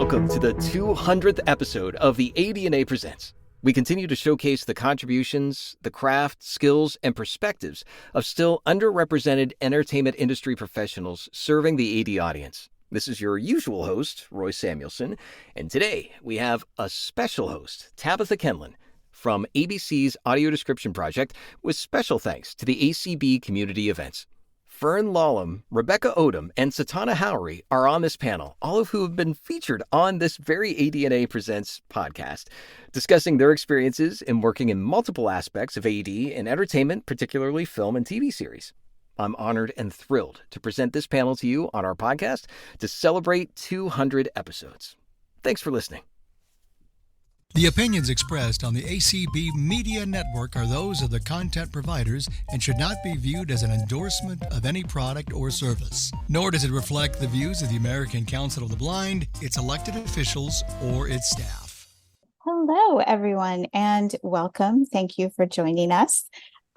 Welcome to the 200th episode of the ADNA Presents. We continue to showcase the contributions, the craft, skills, and perspectives of still underrepresented entertainment industry professionals serving the AD audience. This is your usual host, Roy Samuelson, and today we have a special host, Tabitha Kenlon, from ABC's Audio Description Project, with special thanks to the ACB community events. Fern Lullham, Rebecca Odum, and Satauna Howery are on this panel, all of who have been featured on this very ADNA Presents podcast, discussing their experiences in working in multiple aspects of AD in entertainment, particularly film and TV series. I'm honored and thrilled to present this panel to you on our podcast to celebrate 200 episodes. Thanks for listening. The opinions expressed on the ACB Media Network are those of the content providers and should not be viewed as an endorsement of any product or service. Nor does it reflect the views of the American Council of the Blind, its elected officials, or its staff. Hello, everyone, and welcome. Thank you for joining us.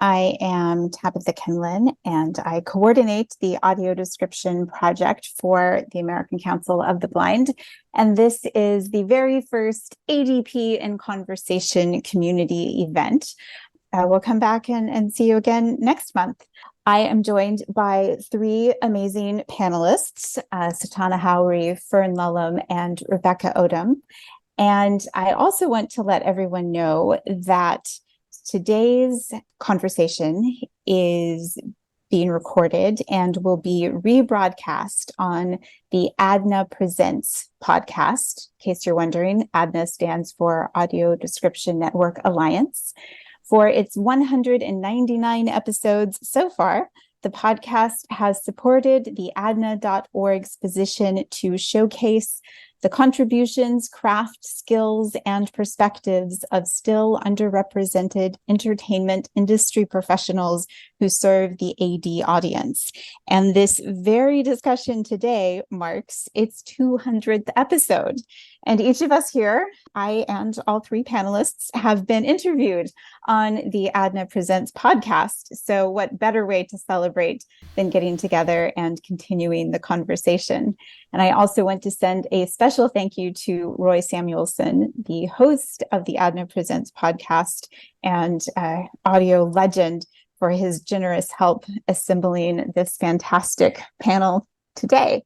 I am Tabitha Kenlon, and I coordinate the audio description project for the American Council of the Blind. And this is the very first ADP in Conversation community event. We'll come back and see you again next month. I am joined by three amazing panelists, Satauna Howery, Fern Lullham, and Rebecca Odum. And I also want to let everyone know that today's conversation is being recorded and will be rebroadcast on the ADNA Presents podcast. In case you're wondering, ADNA stands for Audio Description Network Alliance. For its 199 episodes so far, the podcast has supported the ADNA.org's position to showcase the contributions, craft, skills, and perspectives of still underrepresented entertainment industry professionals who serve the AD audience. And this very discussion today marks its 200th episode. And each of us here, I and all three panelists, have been interviewed on the ADNA Presents podcast. So what better way to celebrate than getting together and continuing the conversation? And I also want to send a special thank you to Roy Samuelson, the host of the ADNA Presents podcast and audio legend, for his generous help assembling this fantastic panel today.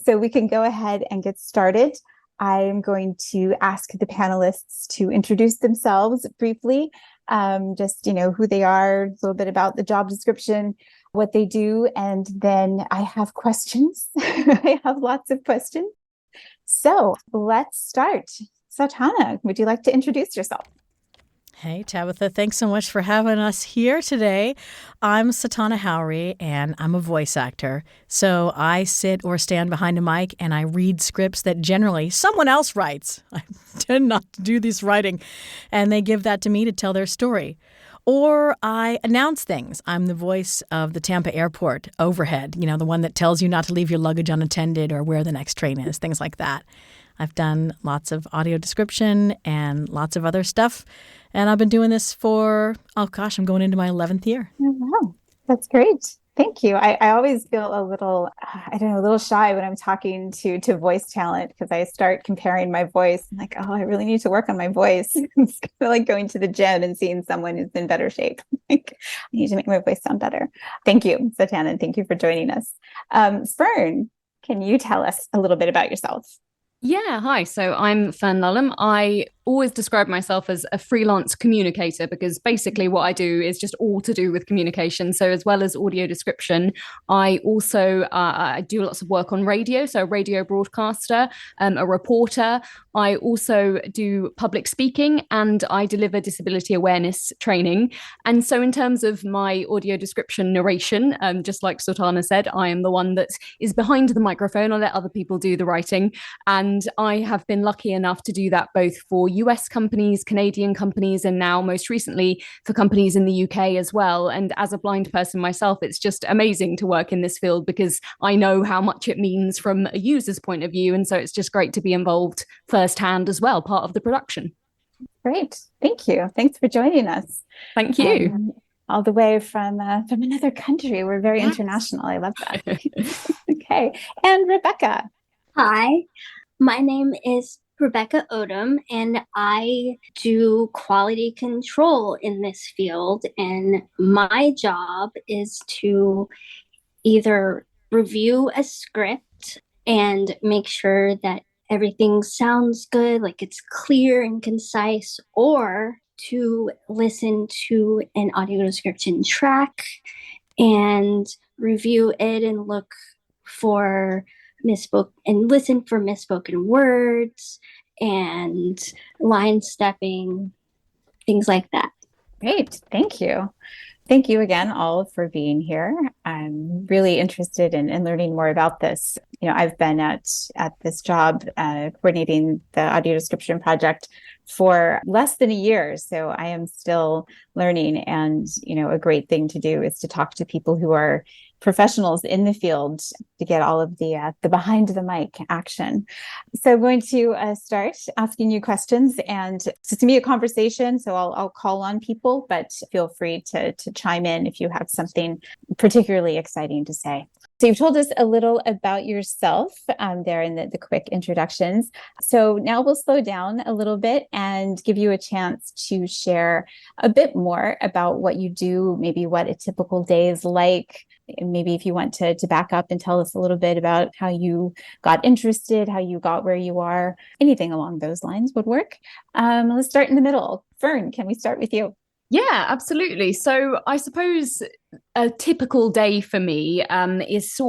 So we can go ahead and get started. I'm going to ask the panelists to introduce themselves briefly, just, who they are, a little bit about the job description, what they do, and then I have questions. I have lots of questions. So let's start. Satauna, would you like to introduce yourself? Hey, Tabitha, thanks so much for having us here today. I'm Satauna Howery, and I'm a voice actor. So I sit or stand behind a mic, and I read scripts that generally someone else writes. I tend not to do this writing, and they give that to me to tell their story. Or I announce things. I'm the voice of the Tampa airport overhead, the one that tells you not to leave your luggage unattended or where the next train is, things like that. I've done lots of audio description and lots of other stuff. And I've been doing this for, I'm going into my 11th year. Oh, wow. That's great. Thank you. I always feel a little shy when I'm talking to voice talent because I start comparing my voice. I'm like, I really need to work on my voice. It's kind of like going to the gym and seeing someone who's in better shape. Like, I need to make my voice sound better. Thank you, Satauna. Thank you for joining us. Fern, can you tell us a little bit about yourself? Yeah, hi. So I'm Fern Lullham. I always describe myself as a freelance communicator because basically what I do is just all to do with communication. So as well as audio description, I also I do lots of work on radio. So a radio broadcaster, a reporter. I also do public speaking and I deliver disability awareness training. And so in terms of my audio description narration, just like Satauna said, I am the one that is behind the microphone. I let other people do the writing. And I have been lucky enough to do that both for US companies, Canadian companies, and now most recently for companies in the UK as well. And as a blind person myself, it's just amazing to work in this field because I know how much it means from a user's point of view. And so it's just great to be involved firsthand as well, part of the production. Great. Thank you. Thanks for joining us. Thank you. All the way from another country. We're very international. I love that. Okay. And Rebecca. Hi. My name is Rebecca Odum, and I do quality control in this field. And my job is to either review a script and make sure that everything sounds good, like it's clear and concise, or to listen to an audio description track and review it and look for listen for misspoken words and line stepping, things like that. Great. Thank you. Thank you again, all, for being here. I'm really interested in learning more about this. I've been at this job coordinating the audio description project for less than a year. So I am still learning. And, a great thing to do is to talk to people who are professionals in the field to get all of the behind the mic action. So I'm going to start asking you questions, and it's to me a conversation. So I'll call on people, but feel free to chime in if you have something particularly exciting to say. So you've told us a little about yourself there in the quick introductions. So now we'll slow down a little bit and give you a chance to share a bit more about what you do, maybe what a typical day is like. And maybe if you want to back up and tell us a little bit about how you got interested, how you got where you are, anything along those lines would work. Let's start in the middle. Fern, can we start with you? Yeah, absolutely. So I suppose a typical day for me is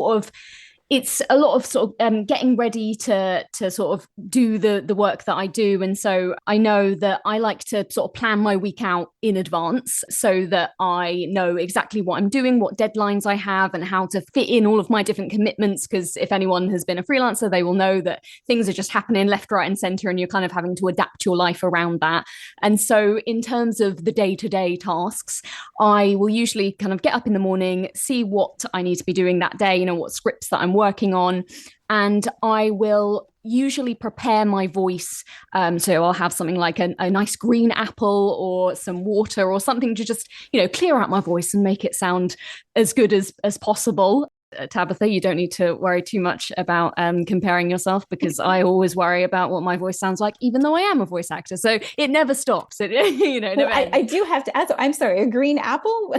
it's a lot of getting ready to sort of do the work that I do. And so I know that I like to sort of plan my week out in advance so that I know exactly what I'm doing, what deadlines I have, and how to fit in all of my different commitments. Because if anyone has been a freelancer, they will know that things are just happening left, right, and center, and you're kind of having to adapt your life around that. And so in terms of the day-to-day tasks, I will usually kind of get up in the morning, see what I need to be doing that day, what scripts that I'm working on, and I will usually prepare my voice. So I'll have something like a nice green apple or some water or something to just, clear out my voice and make it sound as good as possible. Tabitha, you don't need to worry too much about comparing yourself, because I always worry about what my voice sounds like, even though I am a voice actor. So it never stops. I do have to ask. I'm sorry, a green apple?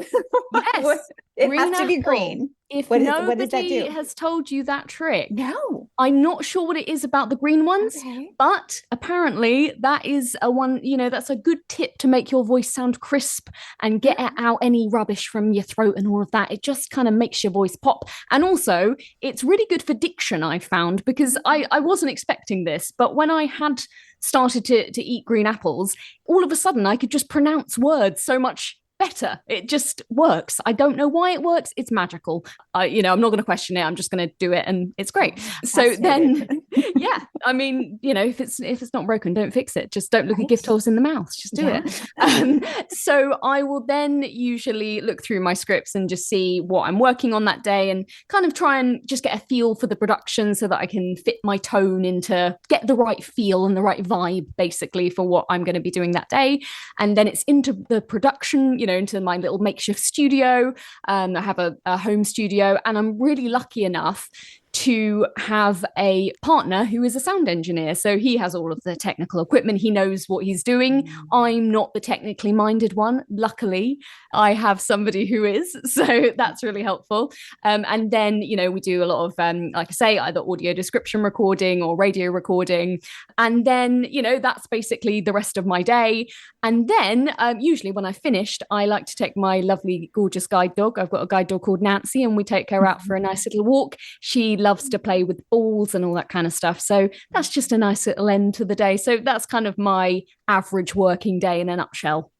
Yes, it has to be green. If what nobody does that do? has told you that trick, no, I'm not sure what it is about the green ones, but apparently that is that's a good tip to make your voice sound crisp and get out any rubbish from your throat and all of that. It just kind of makes your voice pop. And also, it's really good for diction, I found, because I wasn't expecting this, but when I had started to eat green apples, all of a sudden I could just pronounce words so much better. It just works. I don't know why it works. It's magical. I'm not going to question it. I'm just going to do it, and it's great. So then, yeah, if it's not broken, don't fix it. Just don't look a gift horse in the mouth. Just do it. So I will then usually look through my scripts and just see what I'm working on that day, and kind of try and just get a feel for the production so that I can fit my tone into, get the right feel and the right vibe, basically, for what I'm going to be doing that day. And then it's into the production, into my little makeshift studio. I have a home studio, and I'm really lucky enough to have a partner who is a sound engineer. So he has all of the technical equipment. He knows what he's doing. I'm not the technically minded one. Luckily, I have somebody who is. So that's really helpful. And then, we do a lot of, like I say, either audio description recording or radio recording. And then, that's basically the rest of my day. And then usually when I've finished, I like to take my lovely, gorgeous guide dog. I've got a guide dog called Nancy, and we take her out for a nice little walk. She loves to play with balls and all that kind of stuff. So that's just a nice little end to the day. So that's kind of my average working day in a nutshell.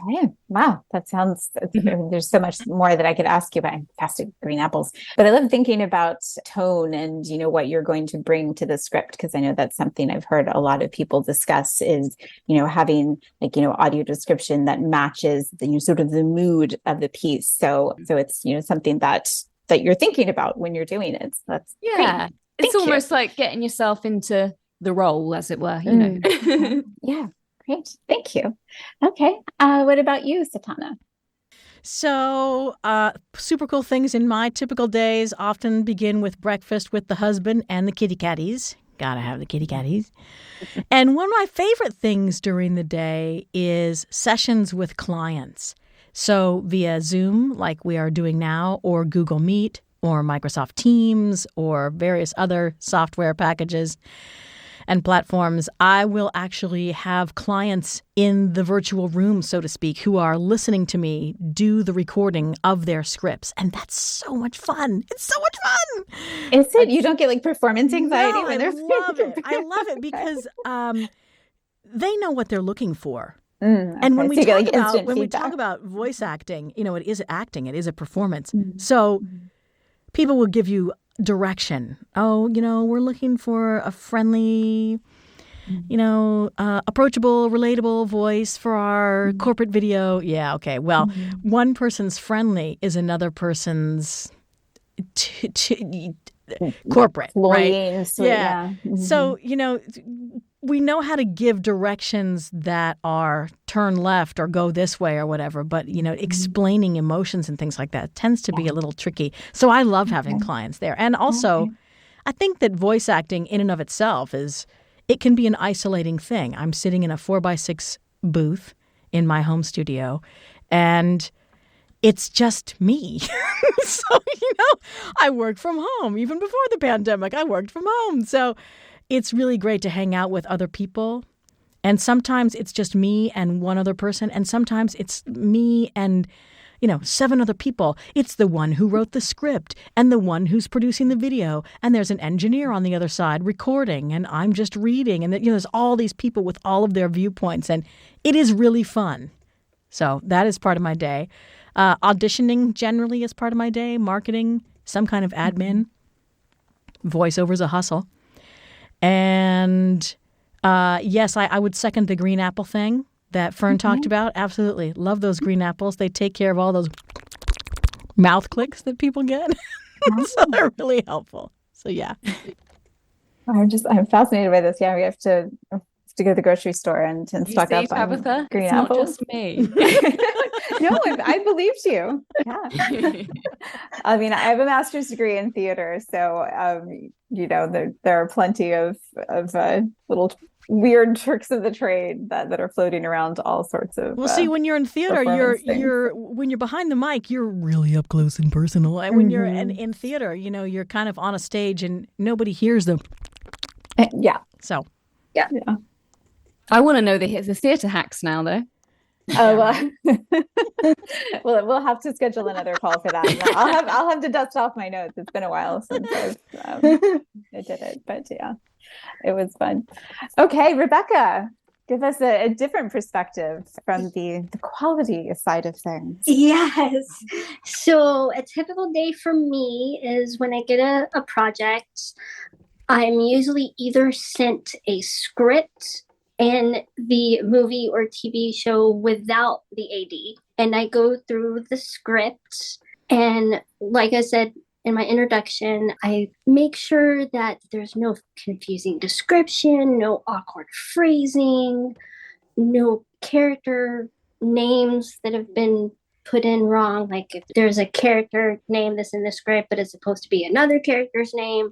Okay. Wow. That sounds, there's so much more that I could ask you about. Fantastic green apples. But I love thinking about tone and, what you're going to bring to the script, because I know that's something I've heard a lot of people discuss is, having audio description that matches the sort of the mood of the piece. So it's, something that you're thinking about when you're doing it. So that's great. It's almost like getting yourself into the role, as it were, Yeah. Great. Thank you. Okay. What about you, Satauna? So super cool things in my typical days often begin with breakfast with the husband and the kitty catties. Gotta have the kitty catties. And one of my favorite things during the day is sessions with clients. So via Zoom, like we are doing now, or Google Meet, or Microsoft Teams, or various other software packages and platforms, I will actually have clients in the virtual room, so to speak, who are listening to me do the recording of their scripts. And that's so much fun. It's so much fun. Is it? You don't get like performance anxiety No, when they're I love it. I love it because they know what they're looking for. Okay. And when we So you get, talk like, about instant when we feedback. talk about voice acting, you know, it is acting, it is a performance. So people will give you direction. Oh, you know, we're looking for a friendly, you know, approachable, relatable voice for our corporate video. Yeah, okay. Well, one person's friendly is another person's corporate, Cloying, right? sweet, yeah. So, you know, we know how to give directions that are turn left or go this way or whatever, but, you know, explaining emotions and things like that tends to be a little tricky. So I love having clients there. And also, I think that voice acting in and of itself it can be an isolating thing. I'm sitting in a 4x6 booth in my home studio, and it's just me. So, you know, I work from home. Even before the pandemic, I worked from home. So it's really great to hang out with other people. And sometimes it's just me and one other person. And sometimes it's me and, you know, 7 other people. It's the one who wrote the script and the one who's producing the video. And there's an engineer on the other side recording, and I'm just reading. And, you know, there's all these people with all of their viewpoints. And it is really fun. So that is part of my day. Auditioning generally is part of my day. Marketing, some kind of admin. Voiceover is a hustle. And yes, I would second the green apple thing that Fern talked about. Absolutely. Love those green apples. They take care of all those mouth clicks that people get. So they're really helpful. So yeah. I'm fascinated by this. Yeah, we have to go to the grocery store and stock up on Tabitha, green it's apples. not just me. No, I believed you. Yeah. I mean, I have a master's degree in theater, so you know, there are plenty of little weird tricks of the trade that are floating around, all sorts of. Well, see, when you're in theater, when you're behind the mic, you're really up close and personal. And when you're in theater, you know, you're kind of on a stage and nobody hears them. Yeah. So. Yeah. I want to know the theater hacks now, though. Oh, well, we'll have to schedule another call for that. I'll have to dust off my notes. It's been a while since I did it, but yeah, it was fun. Okay, Rebecca, give us a different perspective from the quality side of things. Yes. So a typical day for me is when I get a project, I'm usually either sent a script and the movie or TV show without the AD. And I go through the script. And like I said in my introduction, I make sure that there's no confusing description, no awkward phrasing, no character names that have been put in wrong. Like if there's a character name that's in the script, but it's supposed to be another character's name.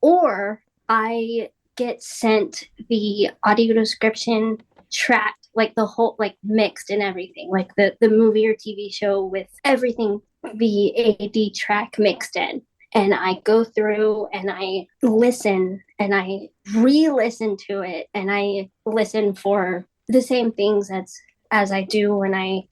Or I get sent the audio description track, like the whole, like mixed and everything, like the movie or TV show with everything, the AD track mixed in. And I go through and I listen and I re-listen to it, and I listen for the same things as I do when I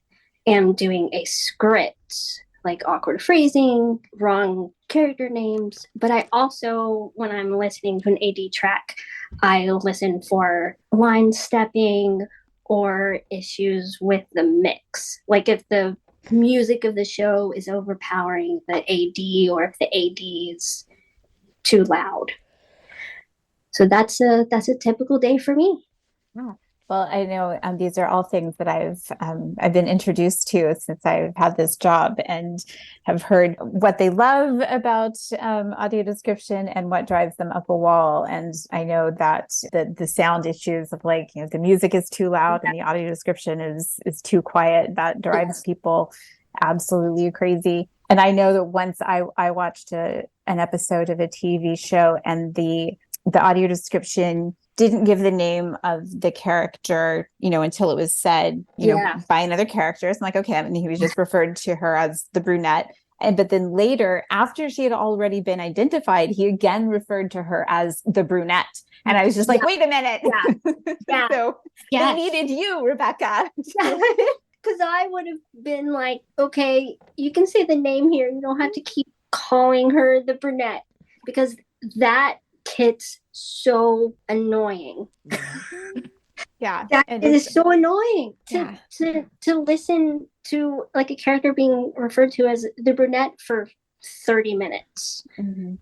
am doing a script, like awkward phrasing, wrong character names. But I also, when I'm listening to an AD track, I listen for line stepping or issues with the mix. Like if the music of the show is overpowering the AD, or if the AD is too loud. So that's a typical day for me. Wow. Well, I know these are all things that I've been introduced to since I've had this job, and have heard what they love about audio description and what drives them up a wall. And I know that the sound issues of, like, you know, the music is too loud and the audio description is too quiet, that drives people absolutely crazy. And I know that once I watched an episode of a TV show, and the the audio description didn't give the name of the character, until it was said, by another character. So I'm like, okay. And he was just referred to her as the brunette. But then later, after she had already been identified, he again referred to her as the brunette. And I was just like, wait a minute. Yeah. So they needed you, Rebecca. Because I would have been like, okay, you can say the name here. You don't have to keep calling her the brunette, because that gets so annoying. Yeah. That is so annoying to listen to like a character being referred to as the brunette for 30 minutes. Mm-hmm.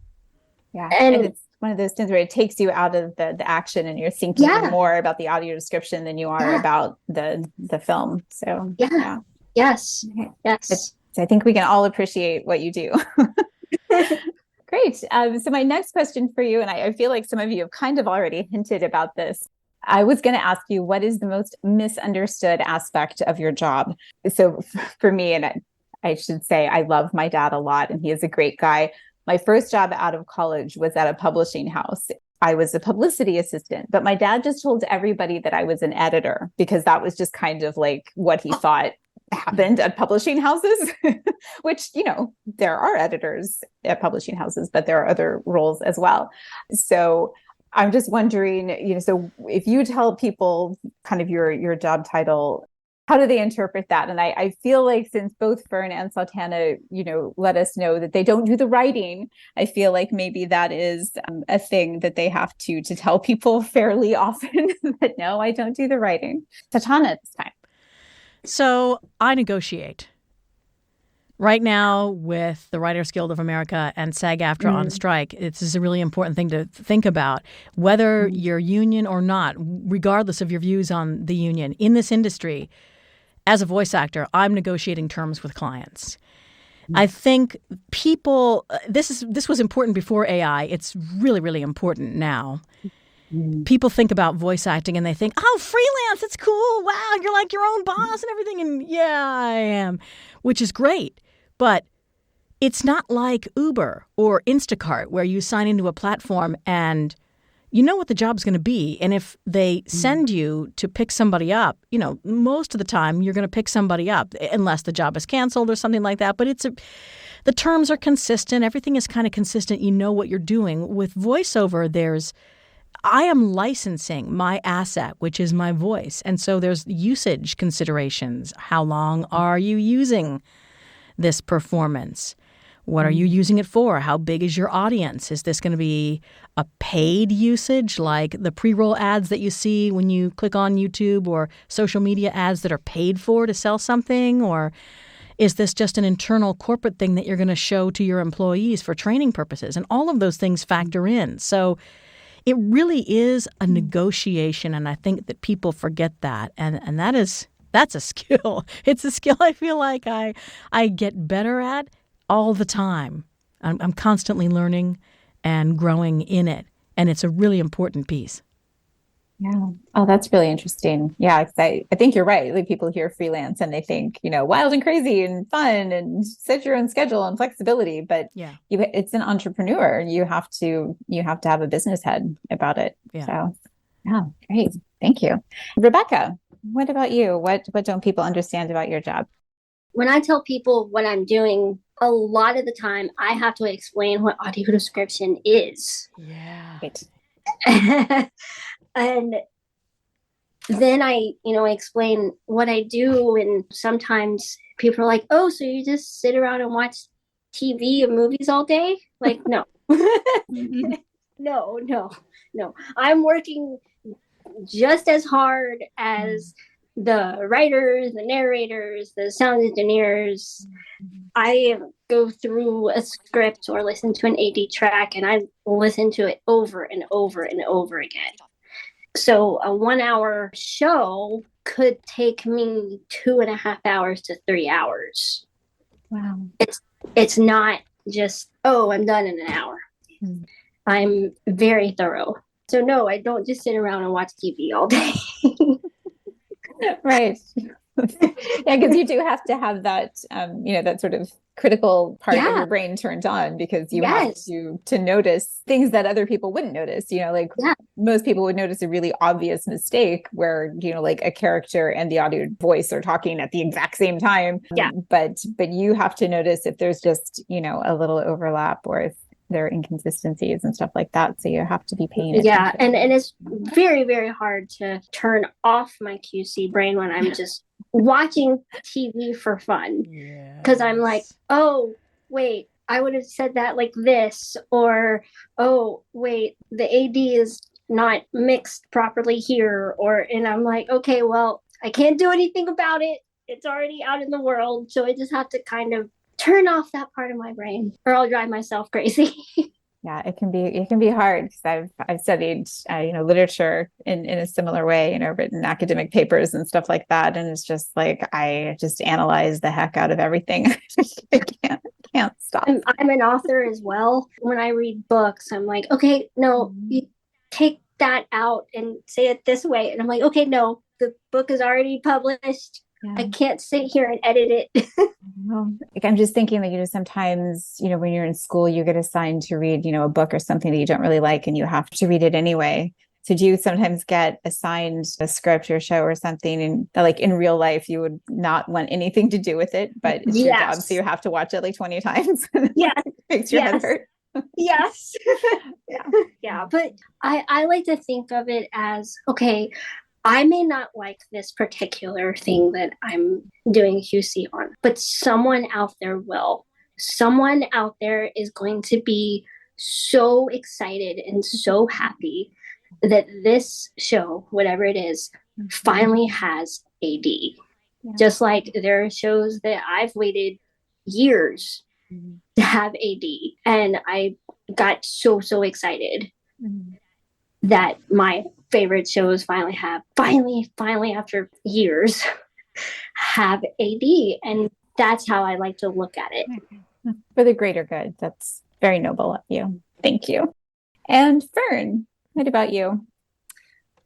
Yeah. And it's one of those things where it takes you out of the action, and you're thinking more about the audio description than you are about the film. So Yes. So I think we can all appreciate what you do. Great. So my next question for you, and I feel like some of you have kind of already hinted about this. I was going to ask you, what is the most misunderstood aspect of your job? So for me, and I should say, I love my dad a lot, and he is a great guy. My first job out of college was at a publishing house. I was a publicity assistant, but my dad just told everybody that I was an editor, because that was just kind of like what he thought happened at publishing houses, which, there are editors at publishing houses, but there are other roles as well. So I'm just wondering, so if you tell people kind of your job title, how do they interpret that? And I feel like since both Fern and Satauna, let us know that they don't do the writing, I feel like maybe that is a thing that they have to tell people fairly often that, no, I don't do the writing. Satauna this time. So I negotiate. Right now, with the Writers Guild of America and SAG-AFTRA on strike, this is a really important thing to think about. Whether you're union or not, regardless of your views on the union, in this industry, as a voice actor, I'm negotiating terms with clients. I think people, this was important before AI. It's really, really important now. People think about voice acting and they think, oh, freelance, it's cool. Wow, you're like your own boss and everything. And yeah, I am, which is great. But it's not like Uber or Instacart, where you sign into a platform and you know what the job's going to be. And if they send you to pick somebody up, most of the time you're going to pick somebody up, unless the job is canceled or something like that. But the terms are consistent. Everything is kind of consistent. You know what you're doing. With voiceover, I am licensing my asset, which is my voice. And so there's usage considerations. How long are you using this performance? What are you using it for? How big is your audience? Is this going to be a paid usage, like the pre-roll ads that you see when you click on YouTube, or social media ads that are paid for to sell something? Or is this just an internal corporate thing that you're going to show to your employees for training purposes? And all of those things factor in. So it really is a negotiation, and I think that people forget that, and that's a skill. It's a skill I feel like I get better at all the time. I'm constantly learning and growing in it, and it's a really important piece. Yeah. Oh, that's really interesting. Yeah, I think you're right. Like, people hear freelance and they think, wild and crazy and fun and set your own schedule and flexibility. But it's an entrepreneur. You have to have a business head about it. Yeah. So, yeah, great. Thank you, Rebecca. What about you? What don't people understand about your job? When I tell people what I'm doing, a lot of the time I have to explain what audio description is. Yeah. Right. And then I explain what I do. And sometimes people are like, oh, so you just sit around and watch TV and movies all day? Like, no. No. I'm working just as hard as the writers, the narrators, the sound engineers. I go through a script or listen to an AD track, and I listen to it over and over and over again. So a 1 hour show could take me 2.5 hours to 3 hours. Wow. It's not just, oh, I'm done in an hour. I'm very thorough. So no, I don't just sit around and watch TV all day. Right. Yeah, because you do have to have that, that sort of critical part of Yeah. your brain turned on, because you Yes. have to notice things that other people wouldn't notice. Like Yeah. most people would notice a really obvious mistake where, like a character and the audio voice are talking at the exact same time. Yeah. But you have to notice if there's just, a little overlap, or if there are inconsistencies and stuff like that. So you have to be paying attention. Yeah. And it's very, very hard to turn off my QC brain when I'm just watching TV for fun. Because I'm like, oh, wait, I would have said that like this. Or, oh, wait, the AD is not mixed properly here. And I'm like, okay, well, I can't do anything about it. It's already out in the world. So I just have to kind of turn off that part of my brain, or I'll drive myself crazy. Yeah, it can be hard, because I've studied literature in a similar way, written academic papers and stuff like that, and it's just like I just analyze the heck out of everything. I can't stop. I'm an author as well. When I read books, I'm like, okay, no, you take that out and say it this way, and I'm like, okay, no, the book is already published. Yeah. I can't sit here and edit it. Well, I'm just thinking that, sometimes, when you're in school, you get assigned to read, a book or something that you don't really like, and you have to read it anyway. So do you sometimes get assigned a script or show or something, and like in real life, you would not want anything to do with it, but it's your job, so you have to watch it like 20 times? Yeah. It makes your head hurt. Yes. Yeah. But I like to think of it as, okay, I may not like this particular thing that I'm doing QC on, but someone out there will. Someone out there is going to be so excited and so happy that this show, whatever it is, finally has AD. Yeah. Just like there are shows that I've waited years to have AD, and I got so excited that my favorite shows finally after years have AD. And that's how I like to look at it. For the greater good. That's very noble of you. Thank you. And Fern, what about you?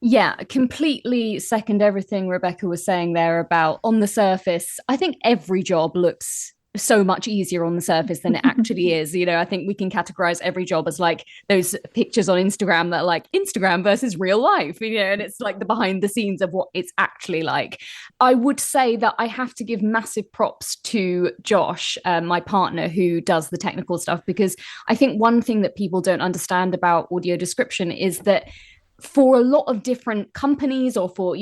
Yeah, completely second everything Rebecca was saying there about on the surface. I think every job looks so much easier on the surface than it actually is. I think we can categorize every job as like those pictures on Instagram that are like Instagram versus real life, and it's like the behind the scenes of what it's actually like. I would say that I have to give massive props to Josh, my partner, who does the technical stuff, because I think one thing that people don't understand about audio description is that for a lot of different companies, or for,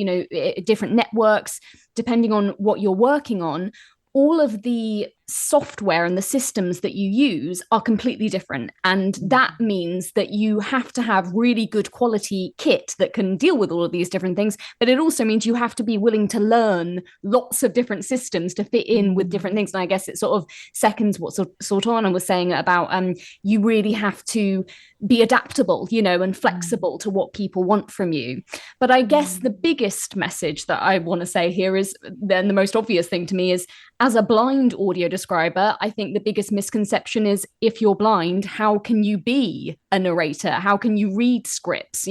different networks, depending on what you're working on, all of the software and the systems that you use are completely different. And that means that you have to have really good quality kit that can deal with all of these different things. But it also means you have to be willing to learn lots of different systems to fit in with different things. And I guess it sort of seconds what Satauna was saying about you really have to be adaptable, and flexible to what people want from you. But I guess the biggest message that I want to say here is, then the most obvious thing to me is, as a blind audio describer, I think the biggest misconception is, if you're blind, how can you be a narrator? How can you read scripts?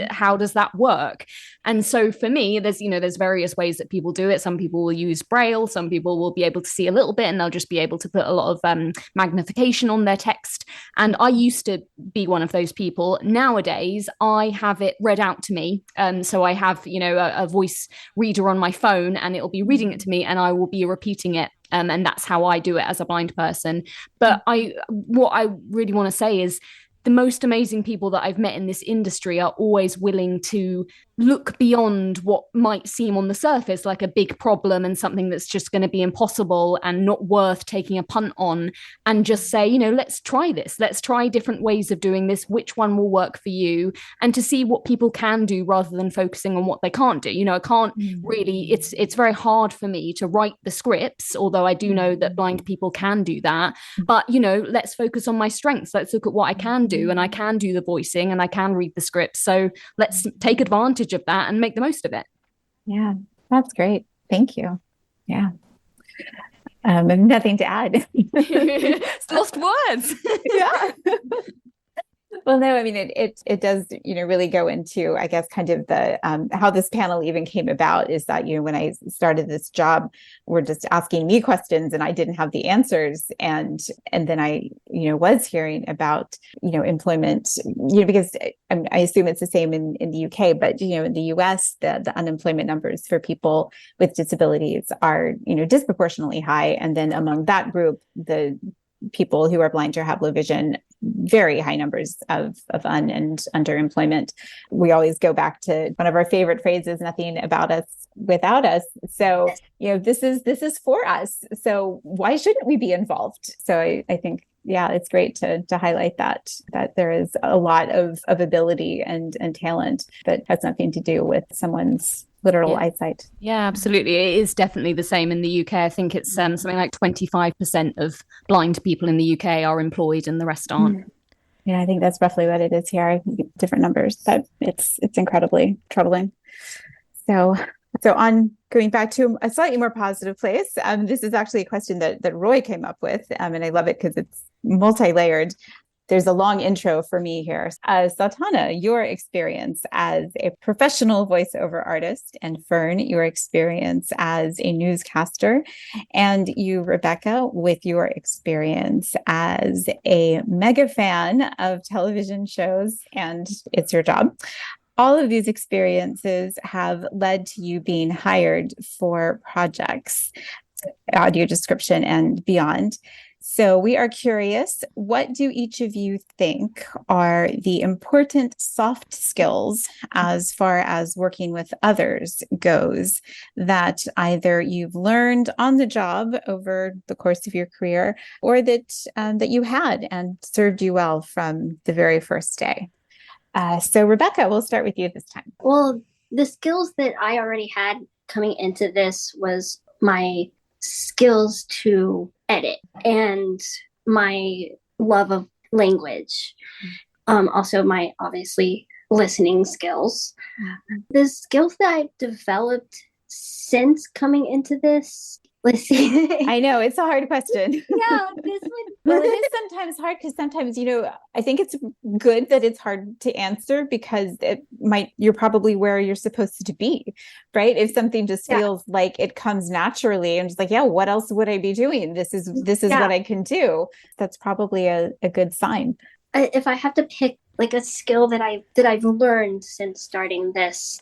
How does that work? And so for me, there's various ways that people do it. Some people will use Braille. Some people will be able to see a little bit, and they'll just be able to put a lot of magnification on their text. And I used to be one of those people. Nowadays, I have it read out to me. So I have, a voice reader on my phone, and it will be reading it to me, and I will be repeating it. And that's how I do it as a blind person. But what I really want to say is, the most amazing people that I've met in this industry are always willing to look beyond what might seem on the surface like a big problem and something that's just going to be impossible and not worth taking a punt on, and just say, let's try this. Let's try different ways of doing this. Which one will work for you? And to see what people can do rather than focusing on what they can't do. I can't really, it's very hard for me to write the scripts, although I do know that blind people can do that. But, let's focus on my strengths. Let's look at what I can do, and I can do the voicing, and I can read the scripts. So let's take advantage of that and make the most of it. Yeah, that's great. Thank you. Yeah. Nothing to add. It's lost words. Yeah. Well, no, I mean, it does, really go into, I guess, kind of the how this panel even came about is that, when I started this job, we're just asking me questions and I didn't have the answers. And then I, was hearing about, employment, because I assume it's the same in the UK, but, in the US, the unemployment numbers for people with disabilities are, disproportionately high. And then among that group, the people who are blind or have low vision, very high numbers of un and underemployment. We always go back to one of our favorite phrases, nothing about us without us. So, this is for us. So why shouldn't we be involved? So I think, it's great to highlight that there is a lot of ability and talent that has nothing to do with someone's literal eyesight. Yeah, absolutely. It is definitely the same in the UK. I think it's something like 25% of blind people in the UK are employed and the rest aren't. Yeah, I think that's roughly what it is here. Different numbers, but it's incredibly troubling. So on going back to a slightly more positive place, this is actually a question that Roy came up with, and I love it because it's multi-layered. There's a long intro for me here. Satauna, your experience as a professional voiceover artist, and Fern, your experience as a newscaster, and you, Rebecca, with your experience as a mega fan of television shows, and it's your job. All of these experiences have led to you being hired for projects, audio description and beyond. So we are curious, what do each of you think are the important soft skills as far as working with others goes that either you've learned on the job over the course of your career or that you had and served you well from the very first day? So Rebecca, we'll start with you this time. Well, the skills that I already had coming into this was my skills to edit and my love of language. Also my obviously listening skills. The skills that I've developed since coming into this, let's see. I know it's a hard question. Yeah, this one. Well, it is sometimes hard because sometimes, I think it's good that it's hard to answer because you're probably where you're supposed to be, right? If something just feels like it comes naturally and just like, what else would I be doing? This is what I can do. That's probably a good sign. If I have to pick like a skill that I've learned since starting this,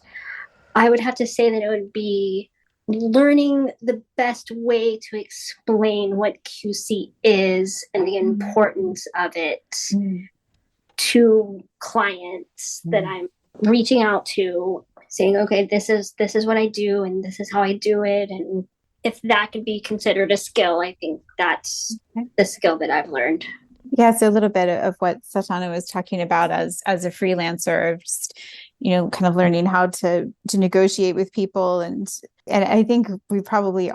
I would have to say that it would be learning the best way to explain what QC is and the importance of it to clients that I'm reaching out to, saying, okay, this is what I do and this is how I do it. And if that could be considered a skill, I think that's the skill that I've learned. Yeah, so a little bit of what Satauna was talking about as a freelancer, of just, kind of learning how to negotiate with people. And I think we probably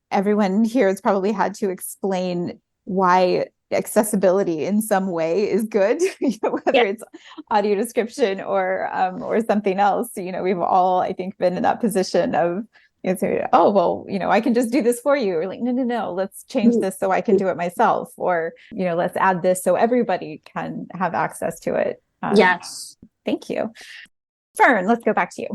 everyone here has probably had to explain why accessibility in some way is good, whether it's audio description or something else. We've all, I think, been in that position of, I can just do this for you. Or like, no, let's change this so I can do it myself. Or, let's add this so everybody can have access to it. Yes. Thank you. Fern, let's go back to you.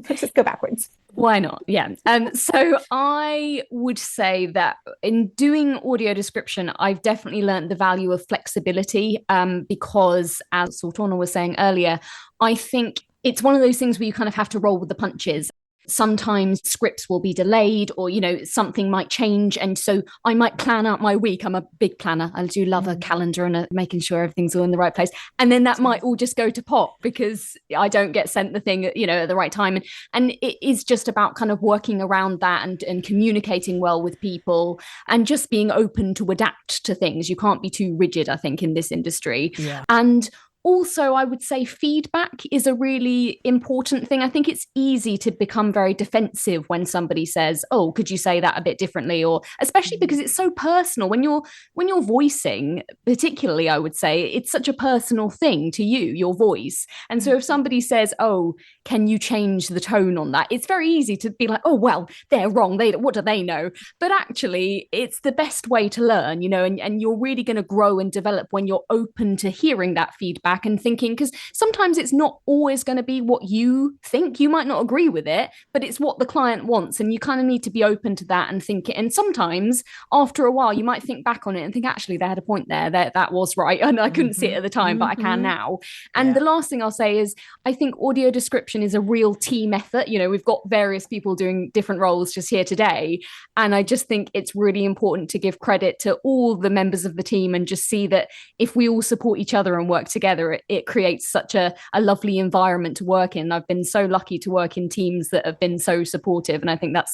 Let's just go backwards. Why not? Yeah. So I would say that in doing audio description, I've definitely learned the value of flexibility because, as Satauna was saying earlier, I think it's one of those things where you kind of have to roll with the punches. Sometimes scripts will be delayed or, something might change. And so I might plan out my week. I'm a big planner. I do love a calendar and making sure everything's all in the right place. And then that might all just go to pot because I don't get sent the thing, at the right time. And it is just about kind of working around that and communicating well with people and just being open to adapt to things. You can't be too rigid, I think, in this industry. Yeah. And also, I would say feedback is a really important thing. I think it's easy to become very defensive when somebody says, "Oh, could you say that a bit differently?" Or especially because it's so personal when you're voicing, particularly, I would say it's such a personal thing to you, your voice. And so if somebody says, "Oh, can you change the tone on that?" It's very easy to be like, "Oh, well, they're wrong. What do they know?" But actually, it's the best way to learn, and you're really going to grow and develop when you're open to hearing that feedback feedback and thinking, because sometimes it's not always going to be what you think. You might not agree with it, but it's what the client wants. And you kind of need to be open to that and think it. And sometimes after a while, you might think back on it and think, actually, they had a point there. That was right. And I couldn't see it at the time, but I can now. And the last thing I'll say is, I think audio description is a real team effort. You know, we've got various people doing different roles just here today. And I just think it's really important to give credit to all the members of the team and just see that if we all support each other and work together, it creates such a lovely environment to work in. I've been so lucky to work in teams that have been so supportive. And I think that's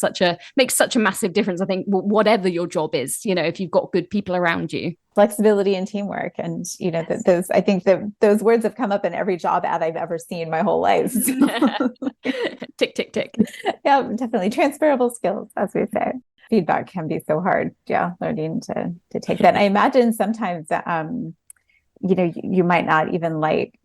makes such a massive difference. I think whatever your job is, you know, if you've got good people around you. Flexibility and teamwork. And, you know, I think that those words have come up in every job ad I've ever seen my whole life. Tick, tick, tick. Yeah, definitely. Transferable skills, as we say. Feedback can be so hard. Yeah, learning to take that. I imagine sometimes, you know, you might not even like,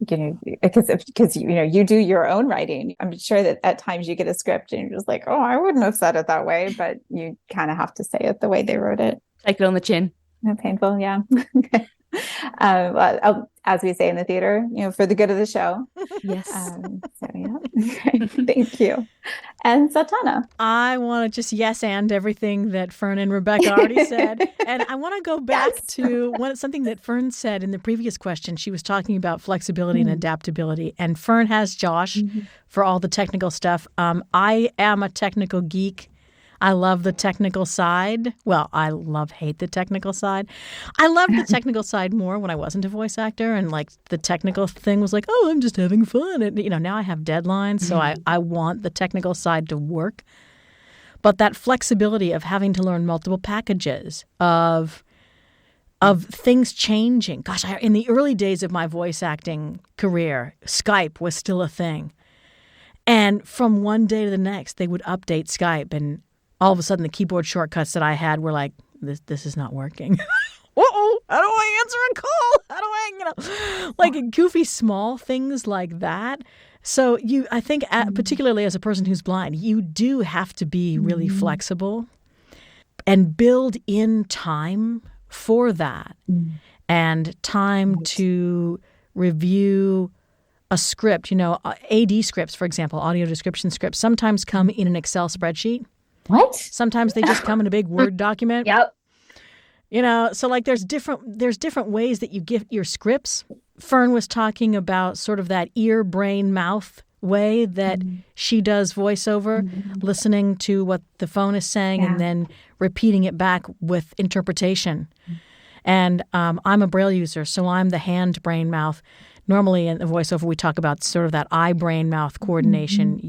you know, because you know, you do your own writing. I'm sure that at times you get a script and you're just like, oh, I wouldn't have said it that way, but you kind of have to say it the way they wrote it. Take it on the chin. No, painful, yeah. Well, as we say in the theater, you know, for the good of the show. Yes. So yeah, thank you. And Satauna, I want to just yes and everything that Fern and Rebecca already said, and I want to go back to something that Fern said in the previous question. She was talking about flexibility and adaptability, and Fern has Josh for all the technical stuff. I am a technical geek. I love the technical side. Well, I hate the technical side. I loved the technical side more when I wasn't a voice actor, and like the technical thing was like, oh, I'm just having fun. And, you know, now I have deadlines, so I want the technical side to work. But that flexibility of having to learn multiple packages, of things changing. Gosh, in the early days of my voice acting career, Skype was still a thing. And from one day to the next, they would update Skype, and all of a sudden, the keyboard shortcuts that I had were like, this is not working. Uh-oh, how do I answer a call? How do I, you know, like goofy small things like that. So I think particularly as a person who's blind, you do have to be really flexible and build in time for that and time to review a script. You know, AD scripts, for example, audio description scripts, sometimes come in an Excel spreadsheet. What? Sometimes they just come in a big Word document. Yep. You know, so like there's different ways that you give your scripts. Fern was talking about sort of that ear, brain, mouth way that she does voiceover, listening to what the phone is saying and then repeating it back with interpretation. And I'm a Braille user, so I'm the hand, brain, mouth. Normally in the voiceover, we talk about sort of that eye, brain, mouth coordination.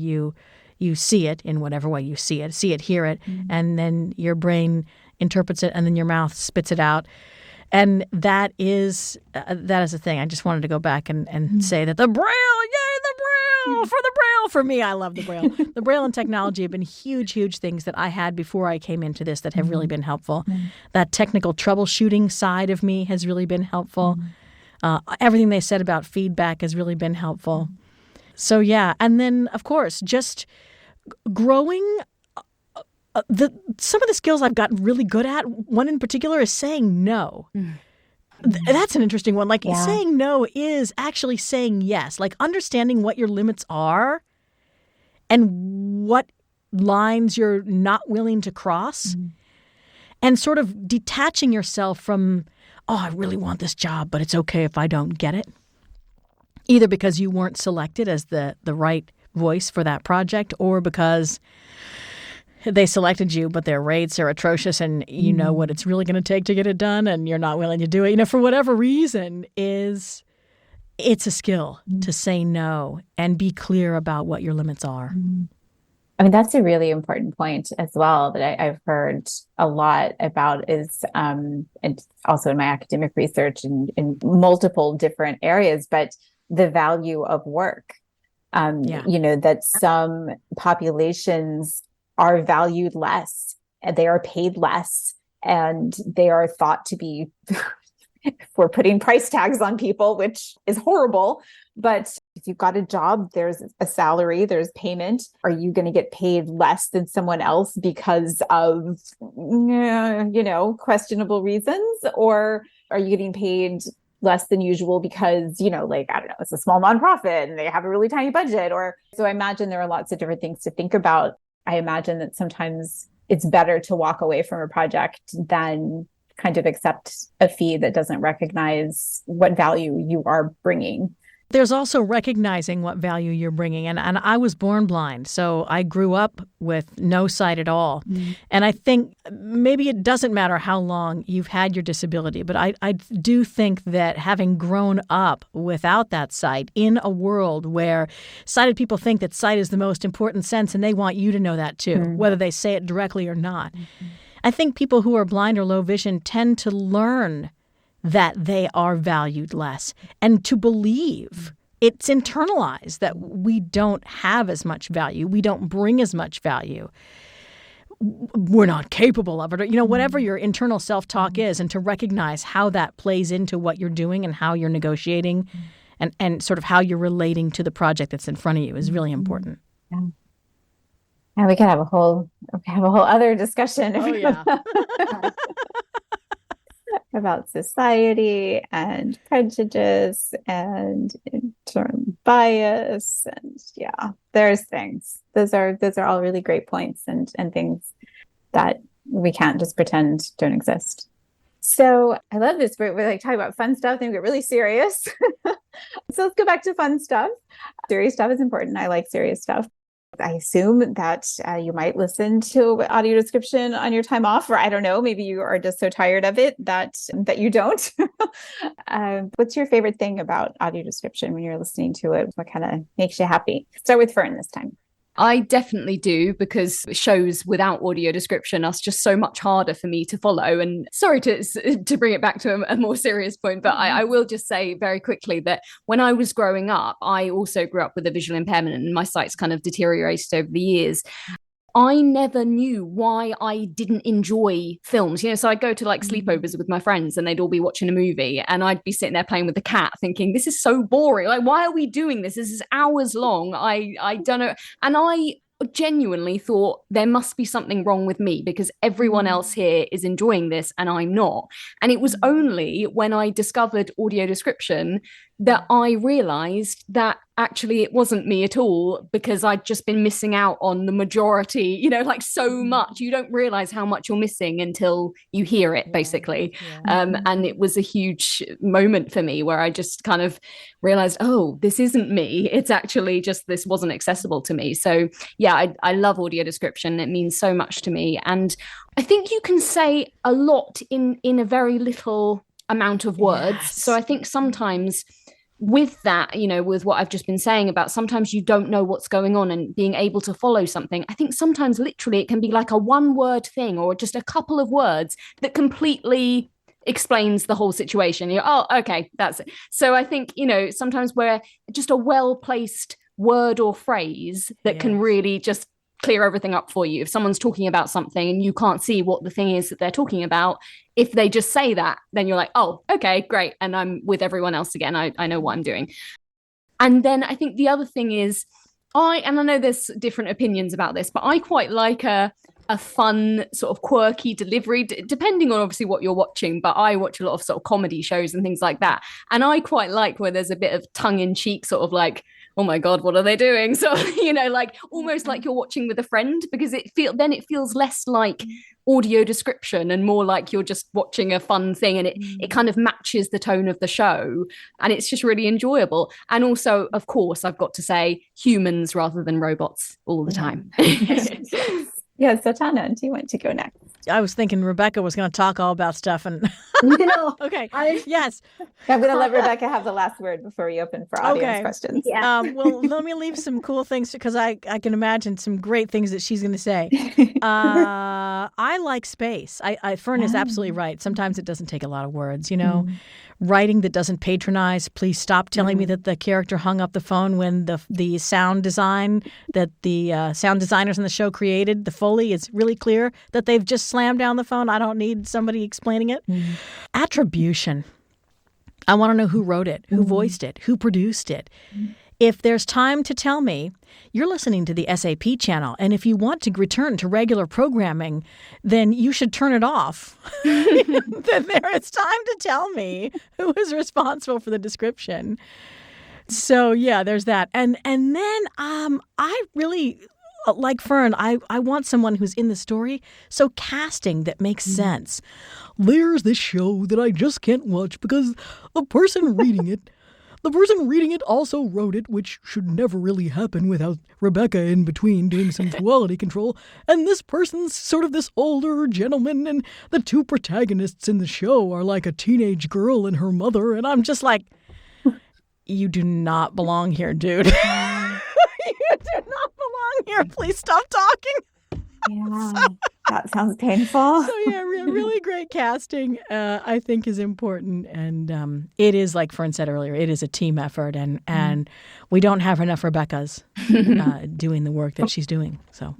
You see it in whatever way you see it, hear it, and then your brain interprets it, and then your mouth spits it out. And that is a thing. I just wanted to go back and say that the Braille, yay, the Braille, for the Braille. For me, I love the Braille. The Braille and technology have been huge, huge things that I had before I came into this that have really been helpful. That technical troubleshooting side of me has really been helpful. Everything they said about feedback has really been helpful. So, yeah. And then, of course, just growing some of the skills I've gotten really good at. One in particular is saying no. That's an interesting one. Like saying no is actually saying yes, like understanding what your limits are and what lines you're not willing to cross and sort of detaching yourself from, oh, I really want this job, but it's okay if I don't get it. Either because you weren't selected as the right voice for that project or because they selected you, but their rates are atrocious and you know what it's really going to take to get it done and you're not willing to do it. You know, for whatever reason, it's a skill to say no and be clear about what your limits are. I mean, that's a really important point as well that I've heard a lot about is, and also in my academic research in multiple different areas, but the value of work. You know, that some populations are valued less and they are paid less and they are thought to be, we're putting price tags on people, which is horrible. But if you've got a job, there's a salary, there's payment. Are you going to get paid less than someone else because of, you know, questionable reasons? Or are you getting paid less than usual because, like, I don't know, it's a small nonprofit and they have a really tiny budget. Or so I imagine there are lots of different things to think about. I imagine that sometimes it's better to walk away from a project than kind of accept a fee that doesn't recognize what value you are bringing. There's also recognizing what value you're bringing. And I was born blind, so I grew up with no sight at all. Mm-hmm. And I think maybe it doesn't matter how long you've had your disability, but I do think that having grown up without that sight in a world where sighted people think that sight is the most important sense, and they want you to know that too, mm-hmm. whether they say it directly or not. Mm-hmm. I think people who are blind or low vision tend to learn that they are valued less and to believe it's internalized that we don't have as much value. We don't bring as much value. We're not capable of it, or, whatever your internal self-talk is, and to recognize how that plays into what you're doing and how you're negotiating and sort of how you're relating to the project that's in front of you is really important. Yeah. And we could have a whole other discussion. Oh, yeah. About society and prejudice and internal bias, and there's things. Those are all really great points and things that we can't just pretend don't exist. So I love this. We're like talking about fun stuff, then we get really serious. So let's go back to fun stuff. Serious stuff is important. I like serious stuff. I assume that you might listen to audio description on your time off, or I don't know, maybe you are just so tired of it that you don't. What's your favorite thing about audio description when you're listening to it? What kind of makes you happy? Start with Fern this time. I definitely do, because shows without audio description are just so much harder for me to follow. And sorry to bring it back to a more serious point, but I will just say very quickly that when I was growing up, I also grew up with a visual impairment, and my sight's kind of deteriorated over the years. I never knew why I didn't enjoy films, so I'd go to like sleepovers with my friends and they'd all be watching a movie and I'd be sitting there playing with the cat thinking, this is so boring. Like, why are we doing this? This is hours long. I don't know. And I genuinely thought there must be something wrong with me because everyone else here is enjoying this and I'm not. And it was only when I discovered audio description that I realized that actually it wasn't me at all, because I'd just been missing out on the majority, like so much. You don't realize how much you're missing until you hear it, basically. Yeah. And it was a huge moment for me where I just kind of realized, oh, this isn't me. It's actually just this wasn't accessible to me. So yeah, I love audio description. It means so much to me. And I think you can say a lot in a very little amount of words. Yes. So I think sometimes with that, with what I've just been saying about sometimes you don't know what's going on and being able to follow something, I think sometimes literally it can be like a one-word thing or just a couple of words that completely explains the whole situation. You're, oh, okay, that's it. So I think, sometimes we're just a well-placed word or phrase that can really just clear everything up for you. If someone's talking about something and you can't see what the thing is that they're talking about, if they just say that, then you're like, oh, okay, great. And I'm with everyone else again. I know what I'm doing. And then I think the other thing is, I know there's different opinions about this, but I quite like a fun sort of quirky delivery, depending on obviously what you're watching. But I watch a lot of sort of comedy shows and things like that. And I quite like where there's a bit of tongue in cheek, sort of like, oh my God, what are they doing? So, like almost like you're watching with a friend, because it feels less like audio description and more like you're just watching a fun thing, and it kind of matches the tone of the show, and it's just really enjoyable. And also, of course, I've got to say humans rather than robots all the time. Yeah, Satauna, do you want to go next? I was thinking Rebecca was going to talk all about stuff, and okay, yes. I'm going to let Rebecca have the last word before we open for audience questions. Yeah. Well, let me leave some cool things, because I can imagine some great things that she's going to say. I like space. Fern is absolutely right. Sometimes it doesn't take a lot of words, Writing that doesn't patronize. Please stop telling me that the character hung up the phone when the sound design that the sound designers in the show created, the Foley, is really clear that they've just slammed down the phone. I don't need somebody explaining it. Attribution. I want to know who wrote it, who voiced it, who produced it. If there's time to tell me, you're listening to the SAP channel, and if you want to return to regular programming, then you should turn it off. Then there is time to tell me who is responsible for the description. So yeah, there's that. And then I really, like Fern, I want someone who's in the story. So casting that makes sense. There's this show that I just can't watch because the person reading it also wrote it, which should never really happen without Rebecca in between doing some quality control. And this person's sort of this older gentleman, and the two protagonists in the show are like a teenage girl and her mother. And I'm just like, you do not belong here, dude. You do not belong here. Please stop talking. Yeah, that sounds painful. So yeah, really great casting, I think, is important, and it is, like Fern said earlier, it is a team effort, and we don't have enough Rebeccas doing the work that she's doing. So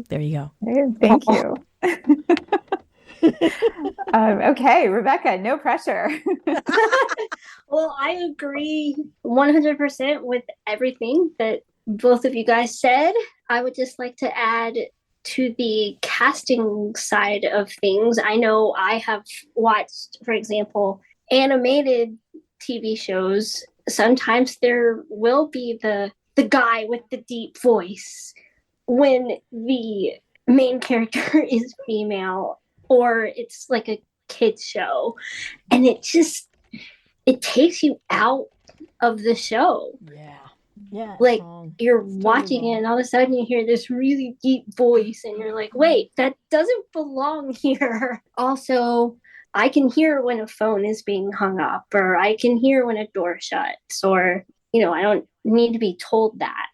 there you go. Thank you. Okay, Rebecca, no pressure. Well, I agree 100% with everything that both of you guys said. I would just like to add to the casting side of things. I know I have watched, for example, animated TV shows. Sometimes there will be the guy with the deep voice when the main character is female, or it's like a kids show, and it takes you out of the show. Yeah, like you're watching it and all of a sudden you hear this really deep voice and you're like, wait, that doesn't belong here. Also, I can hear when a phone is being hung up, or I can hear when a door shuts, or I don't need to be told that.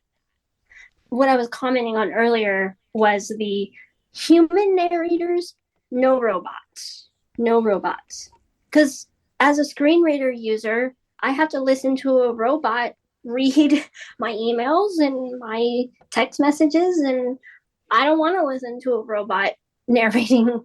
What I was commenting on earlier was the human narrators. No robots. Because as a screen reader user, I have to listen to a robot read my emails and my text messages, and I don't want to listen to a robot narrating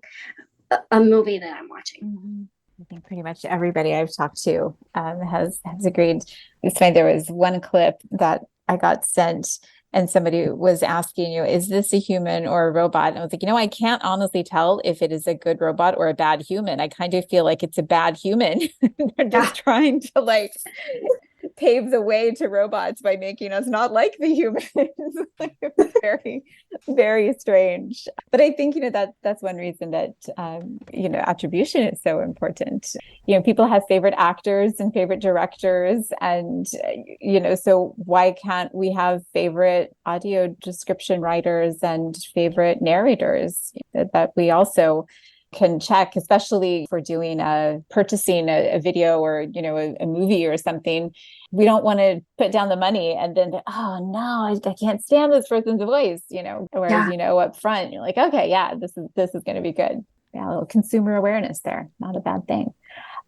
a movie that I'm watching. I think pretty much everybody I've talked to has agreed. It's funny, there was one clip that I got sent, and somebody was asking, is this a human or a robot? And I was like, I can't honestly tell if it is a good robot or a bad human. I kind of feel like it's a bad human. They're just trying to pave the way to robots by making us not like the humans. It's very, very strange. But I think, that's one reason that, attribution is so important. People have favorite actors and favorite directors, and, so why can't we have favorite audio description writers and favorite narrators that we also can check, especially if we're purchasing a video or, a movie or something. We don't want to put down the money and then, oh no, I can't stand this person's voice, whereas, up front, you're like, okay, yeah, this is going to be good. Yeah, a little consumer awareness there. Not a bad thing.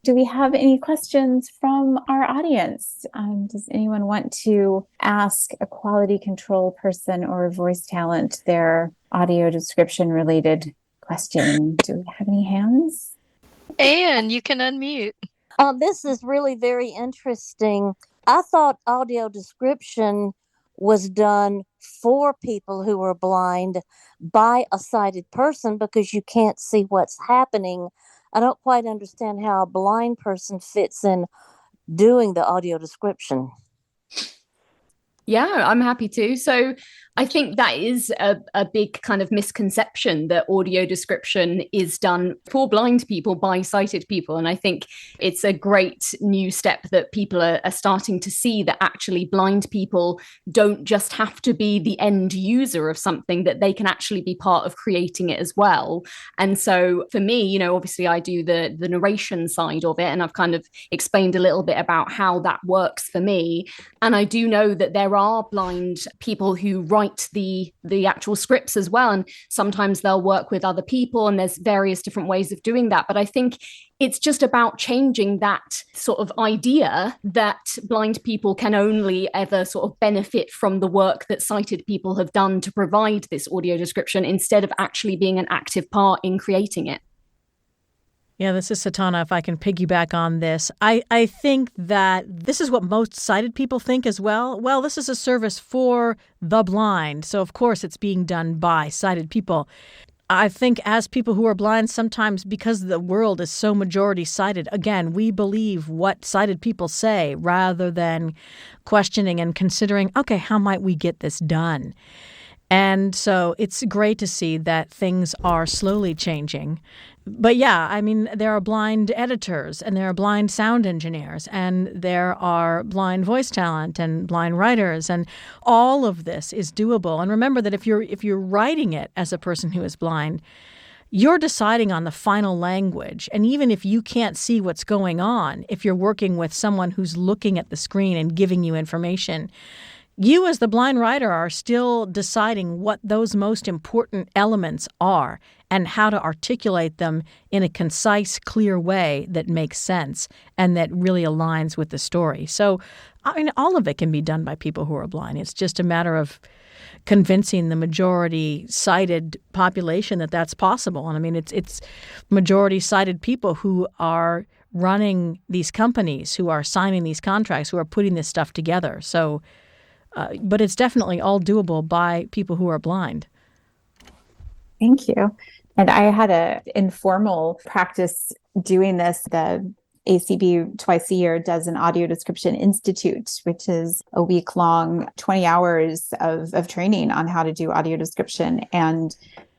Do we have any questions from our audience? Does anyone want to ask a quality control person or a voice talent their audio description related question? Do we have any hands? Anne, you can unmute. This is really very interesting. I thought audio description was done for people who are blind by a sighted person because you can't see what's happening. I don't quite understand how a blind person fits in doing the audio description. Yeah, I'm happy to. So I think that is a big kind of misconception that audio description is done for blind people by sighted people. And I think it's a great new step that people are starting to see, that actually blind people don't just have to be the end user of something, that they can actually be part of creating it as well. And so for me, obviously I do the narration side of it, and I've kind of explained a little bit about how that works for me. And I do know that there are blind people who write the actual scripts as well, and sometimes they'll work with other people, and there's various different ways of doing that. But I think it's just about changing that sort of idea that blind people can only ever sort of benefit from the work that sighted people have done to provide this audio description, instead of actually being an active part in creating it. Yeah, this is Satauna. If I can piggyback on this, I think that this is what most sighted people think as well. Well, this is a service for the blind. So, of course, it's being done by sighted people. I think as people who are blind, sometimes because the world is so majority sighted, again, we believe what sighted people say rather than questioning and considering, okay, how might we get this done? And so it's great to see that things are slowly changing. But yeah, I mean, there are blind editors and there are blind sound engineers and there are blind voice talent and blind writers, and all of this is doable. And remember that if you're writing it as a person who is blind, you're deciding on the final language. And even if you can't see what's going on, if you're working with someone who's looking at the screen and giving you information, you as the blind writer are still deciding what those most important elements are and how to articulate them in a concise, clear way that makes sense and that really aligns with the story. So, I mean, all of it can be done by people who are blind. It's just a matter of convincing the majority sighted population that that's possible. And I mean, it's majority sighted people who are running these companies, who are signing these contracts, who are putting this stuff together. So, but it's definitely all doable by people who are blind. Thank you. And I had a informal practice doing this. The ACB twice a year does an audio description institute, which is a week-long, 20 hours of training on how to do audio description. And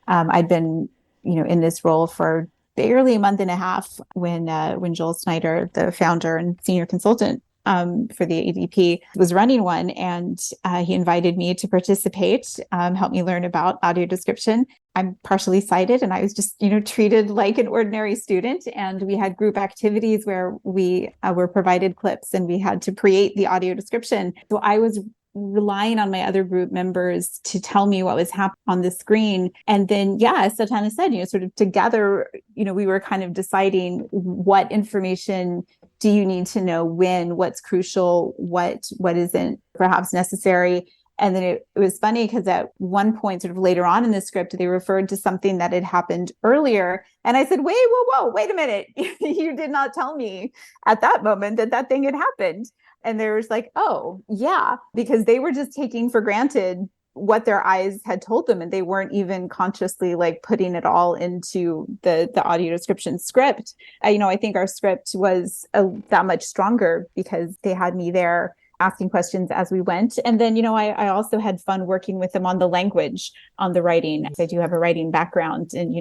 I'd been, in this role for barely a month and a half when Joel Snyder, the founder and senior consultant for the ADP, was running one, and he invited me to participate, help me learn about audio description. I'm partially sighted, and I was just, treated like an ordinary student. And we had group activities where we were provided clips, and we had to create the audio description. So I was relying on my other group members to tell me what was happening on the screen. And then, as Satauna said, sort of together, we were kind of deciding what information do you need to know when, what's crucial, what isn't perhaps necessary. And then it was funny because at one point, sort of later on in the script, they referred to something that had happened earlier. And I said, whoa, wait a minute. You did not tell me at that moment that thing had happened. And they were like, oh, yeah, because they were just taking for granted what their eyes had told them. And they weren't even consciously putting it all into the audio description script. I think our script was that much stronger because they had me there asking questions as we went. And then, I also had fun working with them on the language, on the writing. I do have a writing background, and,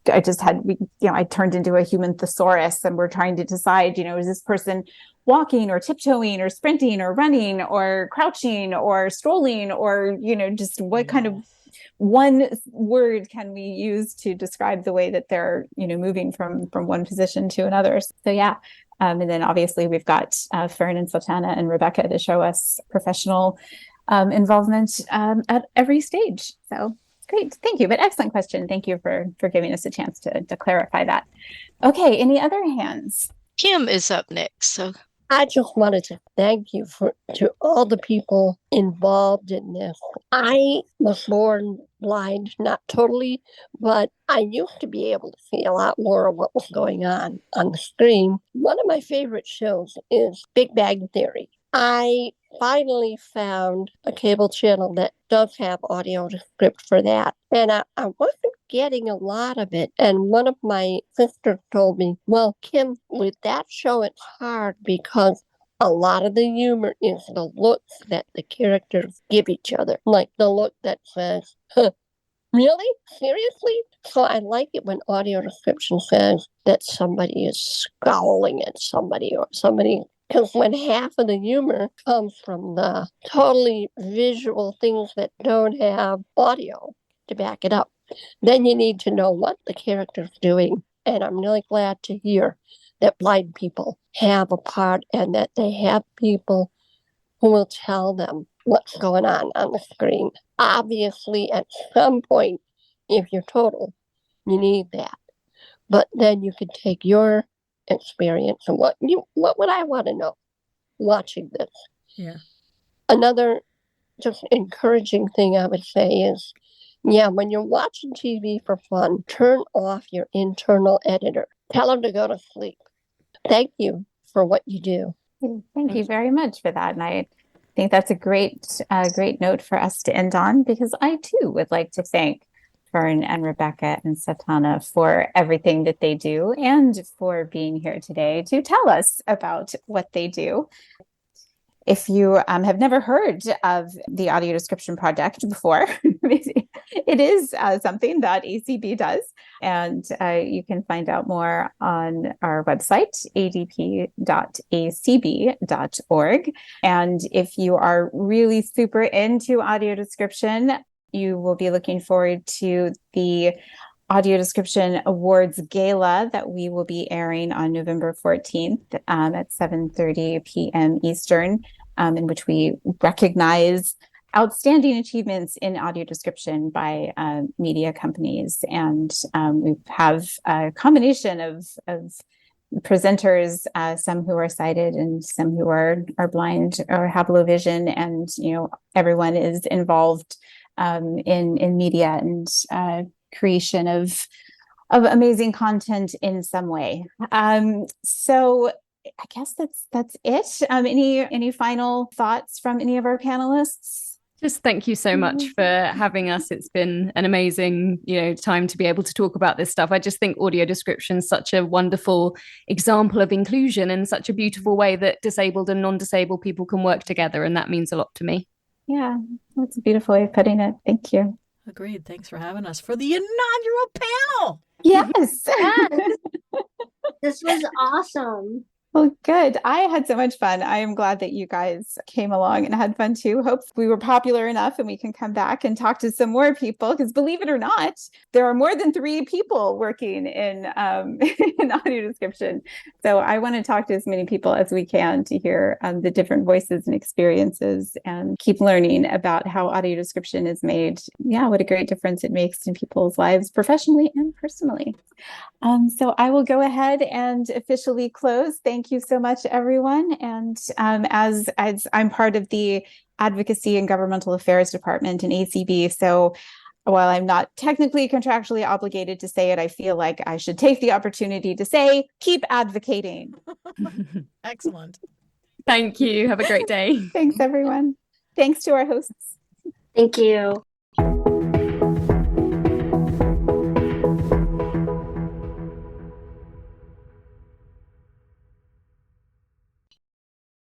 I turned into a human thesaurus, and we're trying to decide, is this person walking or tiptoeing or sprinting or running or crouching or strolling, or, just what kind of one word can we use to describe the way that they're, moving from one position to another. So, and then obviously we've got Fern and Satauna and Rebecca to show us professional involvement at every stage. So great. Thank you. But excellent question. Thank you for giving us a chance to clarify that. Okay. Any other hands? Kim is up next. So I just wanted to thank you to all the people involved in this. I was born blind, not totally, but I used to be able to see a lot more of what was going on the screen. One of my favorite shows is Big Bang Theory. I finally found a cable channel that does have audio script for that. And I wasn't getting a lot of it. And one of my sisters told me, well, Kim, with that show, it's hard because a lot of the humor is the looks that the characters give each other. Like the look that says, huh, really? Seriously? So I like it when audio description says that somebody is scowling at somebody, or somebody, because when half of the humor comes from the totally visual things that don't have audio to back it up, then you need to know what the character's doing. And I'm really glad to hear that blind people have a part and that they have people who will tell them what's going on the screen. Obviously, at some point, if you're total, you need that. But then you could take your experience and what would I want to know watching this? Yeah. Another just encouraging thing I would say is, when you're watching TV for fun, turn off your internal editor. tell them to go to sleep. Thank you for what you do. Thank you very much for that. And I think that's a great note for us to end on, because I too would like to thank Fern and Rebecca and Satauna for everything that they do and for being here today to tell us about what they do. If you have never heard of the Audio Description Project before, it is something that ACB does. And you can find out more on our website, adp.acb.org. And if you are really super into audio description, you will be looking forward to the Audio Description Awards Gala that we will be airing on November 14th at 7:30 p.m. Eastern, in which we recognize outstanding achievements in audio description by media companies. And we have a combination of presenters, some who are sighted and some who are blind or have low vision. And, everyone is involved in media and creation of amazing content in some way. So I guess that's it. Any final thoughts from any of our panelists? Just thank you so much for having us. It's been an amazing, time to be able to talk about this stuff. I just think audio description is such a wonderful example of inclusion in such a beautiful way that disabled and non-disabled people can work together. And that means a lot to me. Yeah, that's a beautiful way of putting it. Thank you. Agreed. Thanks for having us for the inaugural panel. Yes. Yes. This was awesome. Well, good. I had so much fun. I am glad that you guys came along and had fun too. Hope we were popular enough and we can come back and talk to some more people, because believe it or not, there are more than 3 people working in in audio description. So I want to talk to as many people as we can to hear the different voices and experiences and keep learning about how audio description is made. Yeah, what a great difference it makes in people's lives, professionally and personally. So I will go ahead and officially close. Thank you so much, everyone. And as I'm part of the Advocacy and Governmental Affairs Department in ACB, so while I'm not technically contractually obligated to say it, I feel like I should take the opportunity to say, keep advocating. Excellent. Thank you. Have a great day. Thanks, everyone. Thanks to our hosts. Thank you.